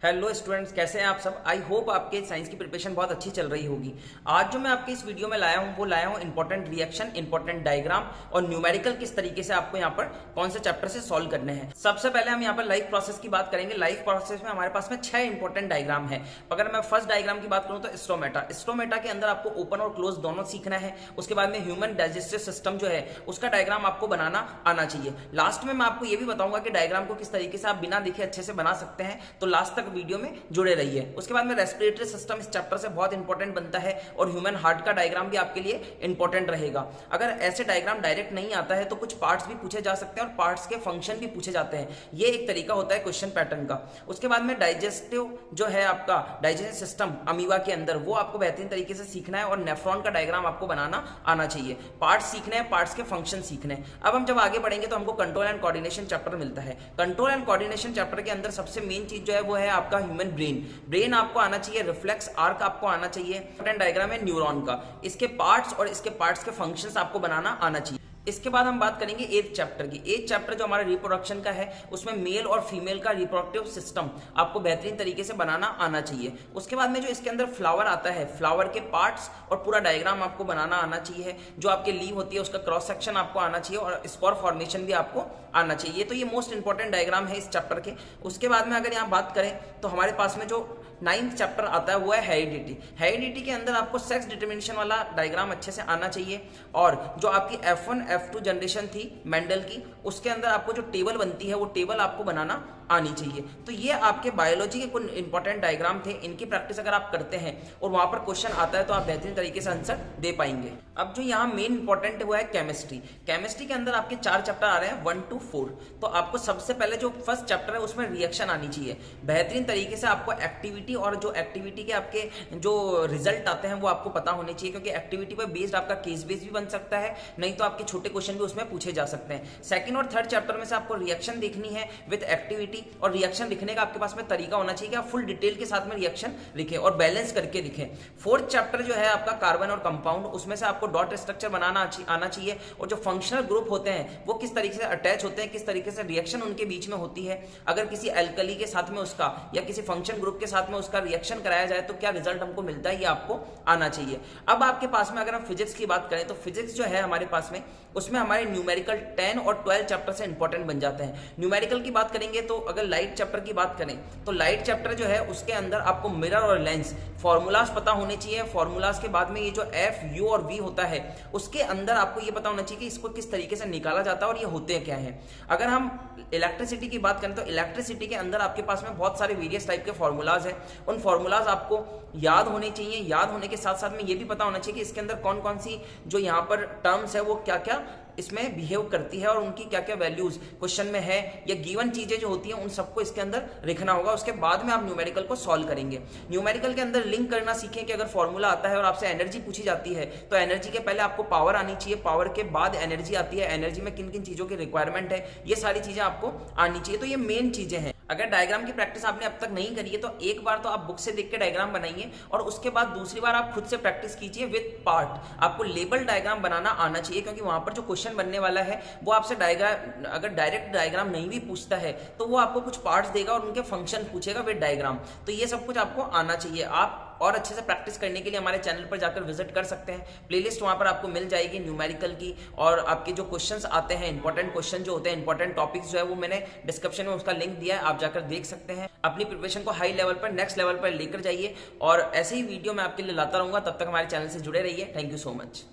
Hello students, कैसे हैं आप सब। आई होप आपके साइंस की प्रिपरेशन बहुत अच्छी चल रही होगी। आज जो मैं आपके इस वीडियो में लाया हूं वो लाया हूं इंपॉर्टेंट रिएक्शन, इंपॉर्टेंट डायग्राम और न्यूमेरिकल किस तरीके से आपको यहाँ पर कौन से चैप्टर से सॉल्व करने हैं। सबसे पहले हम यहाँ पर लाइफ प्रोसेस की बात करेंगे। लाइफ प्रोसेस में हमारे पास में 6 इंपॉर्टेंट डायग्राम है। अगर मैं फर्स्ट डायग्राम की बात करूं तो स्टोमेटा। स्टोमेटा के अंदर आपको ओपन और क्लोज दोनों सीखना है। उसके बाद में ह्यूमन डाइजेस्टिव सिस्टम जो है उसका डायग्राम आपको बनाना आना चाहिए। लास्ट में मैं आपको ये भी बताऊंगा कि डायग्राम को किस तरीके से आप बिना देखे अच्छे से बना सकते हैं, तो लास्ट तक वीडियो में जुड़े रहिए। उसके बाद में रेस्पिरेटरी सिस्टम इस चैप्टर से बहुत इंपॉर्टेंट बनता है और ह्यूमन हार्ट का डायग्राम भी आपके लिए इंपॉर्टेंट रहेगा। अगर ऐसे डायग्राम डायरेक्ट नहीं आता है तो कुछ पार्ट्स भी पूछे जा सकते हैं और पार्ट्स के फंक्शन भी पूछे जाते हैं। ये एक तरीका होता है क्वेश्चन पैटर्न का। उसके बाद में डाइजेस्टिव जो है आपका डाइजेस्टिव सिस्टम अमीबा के अंदर, वो आपको बेहतरीन तरीके से सीखना है और नेफ्रॉन का डायग्राम आपको बनाना आना चाहिए। पार्ट्स सीखने हैं, पार्ट्स के फंक्शन सीखने हैं। अब हम जब आगे बढ़ेंगे तो हमको कंट्रोल एंड कोऑर्डिनेशन चैप्टर मिलता है। कंट्रोल एंड कोऑर्डिनेशन चैप्टर के अंदर सबसे मेन चीज जो है वो है आपका ह्यूमन ब्रेन आपको आना चाहिए, रिफ्लेक्स आर्क आपको आना चाहिए, पैटर्न डायग्राम है न्यूरॉन का, इसके पार्ट्स और इसके पार्ट्स के फंक्शंस आपको बनाना आना चाहिए। इसके बाद हम बात करेंगे 8th चैप्टर की। 8th चैप्टर जो हमारा रिप्रोडक्शन का है उसमें मेल और फीमेल का रिप्रोडक्टिव सिस्टम आपको बेहतरीन तरीके से बनाना आना चाहिए। उसके बाद में जो इसके अंदर फ्लावर आता है, फ्लावर के पार्ट्स और पूरा डायग्राम आपको बनाना आना चाहिए। जो आपके लीव होती है उसका क्रॉस सेक्शन आपको आना चाहिए और स्पोर फॉर्मेशन भी आपको आना चाहिए। तो ये मोस्ट इंपॉर्टेंट डायग्राम है इस चैप्टर के। उसके बाद में अगर यहाँ बात करें तो हमारे पास में जो 9th चैप्टर आता है वो है हेरिडिटी। हेरिडिटी के अंदर आपको सेक्स डिटर्मिनेशन वाला डायग्राम अच्छे से आना चाहिए और जो आपकी F1 F2 जनरेशन थी मेंडल की, उसके अंदर आपको जो टेबल बनती है वो टेबल आपको बनाना आनी चाहिए। तो ये आपके बायोलॉजी के कुछ इंपॉर्टेंट डायग्राम थे। इनकी प्रैक्टिस अगर आप करते हैं और वहां पर क्वेश्चन आता है तो आप बेहतरीन तरीके से आंसर दे पाएंगे। अब जो यहाँ मेन इंपॉर्टेंट है वो है केमिस्ट्री। केमिस्ट्री के अंदर आपके 4 चैप्टर आ रहे हैं 1 to 4। तो आपको सबसे पहले जो फर्स्ट चैप्टर है उसमें रिएक्शन आनी चाहिए। बेहतरीन तरीके से आपको एक्टिविटी और जो एक्टिविटी के आपके जो रिजल्ट आते हैं वो आपको पता होने चाहिए, क्योंकि एक्टिविटी पर बेस्ड आपका केस बेस भी बन सकता है, नहीं तो आपके छोटे क्वेश्चन भी उसमें पूछे जा सकते हैं। सेकंड और थर्ड चैप्टर में से आपको रिएक्शन देखनी है विद एक्टिविटी, और रिएक्शन लिखने का आपके पास में तरीका होना चाहिए कि आप फुल डिटेल के साथ में रिएक्शन लिखें और बैलेंस करके लिखें। फोर्थ चैप्टर जो है आपका कार्बन और कंपाउंड, उसमें से आपको डॉट स्ट्रक्चर बनाना आना चाहिए और जो फंक्शनल ग्रुप होते हैं वो किस तरीके से अटैच होते हैं, किस तरीके से रिएक्शन उनके बीच में होती है, अगर किसी एल्कली के साथ में उसका या किसी फंक्शन ग्रुप के साथ में उसका रिएक्शन कराया जाए तो क्या रिजल्ट हमको मिलता है, ये आपको आना चाहिए। अब आपके पास में अगर हम फिजिक्स की बात करें तो फिजिक्स जो है हमारे पास में उसमें हमारे न्यूमेरिकल 10 और 12 चैप्टर से इंपॉर्टेंट बन जाते हैं। न्यूमेरिकल की बात करेंगे तो अगर लाइट चैप्टर की बात करें तो लाइट चैप्टर जो है उसके अंदर आपको मिरर और लेंस फॉर्मूलाज पता होने चाहिए। फॉर्मूलाज के बाद में ये जो एफ यू और वी होता है उसके अंदर आपको ये पता होना चाहिए कि इसको किस तरीके से निकाला जाता है और ये होते क्या है। अगर हम इलेक्ट्रिसिटी की बात करें तो इलेक्ट्रिसिटी के अंदर आपके पास में बहुत सारे वेरियस टाइप के फॉर्मूलाज हैं। उन फॉर्मूलाज आपको याद होने चाहिए। याद होने के साथ साथ में ये भी पता होना चाहिए कि इसके अंदर कौन कौन सी जो यहाँ पर टर्म्स है वो क्या क्या इसमें बिहेव करती है और उनकी क्या क्या वैल्यूज क्वेश्चन में है, या गिवन चीजें जो होती हैं उन सबको इसके अंदर लिखना होगा। उसके बाद में आप न्यूमेरिकल को सॉल्व करेंगे। न्यूमेरिकल के अंदर लिंक करना सीखें कि अगर फॉर्मूला आता है और आपसे एनर्जी पूछी जाती है तो एनर्जी के पहले आपको पावर आनी चाहिए, पावर के बाद एनर्जी आती है, एनर्जी में किन किन चीजों की रिक्वायरमेंट है, ये सारी चीजें आपको आनी चाहिए। तो ये मेन चीजें हैं। अगर डायग्राम की प्रैक्टिस आपने अब तक नहीं करी है तो एक बार तो आप बुक से देख के डायग्राम बनाइए और उसके बाद दूसरी बार आप खुद से प्रैक्टिस कीजिए विद पार्ट। आपको लेबल डायग्राम बनाना आना चाहिए, क्योंकि वहां पर जो क्वेश्चन बनने वाला है वो आपसे डायग्राम, अगर डायरेक्ट डायग्राम नहीं भी पूछता है तो वो आपको कुछ पार्ट्स देगा और उनके फंक्शन पूछेगा विद डायग्राम। तो ये सब कुछ आपको आना चाहिए। आप और अच्छे से प्रैक्टिस करने के लिए हमारे चैनल पर जाकर विजिट कर सकते हैं। प्लेलिस्ट वहां पर आपको मिल जाएगी न्यूमेरिकल की, और आपके जो क्वेश्चंस आते हैं, इंपॉर्टेंट क्वेश्चन जो होते हैं, इंपॉर्टेंट टॉपिक्स जो है वो मैंने डिस्क्रिप्शन में उसका लिंक दिया है, आप जाकर देख सकते हैं। अपनी प्रिपरेशन को हाई लेवल पर, नेक्स्ट लेवल पर लेकर जाइए और ऐसे ही वीडियो मैं आपके लिए लाता रहूंगा। तब तक हमारे चैनल से जुड़े रहिए। Thank you so much.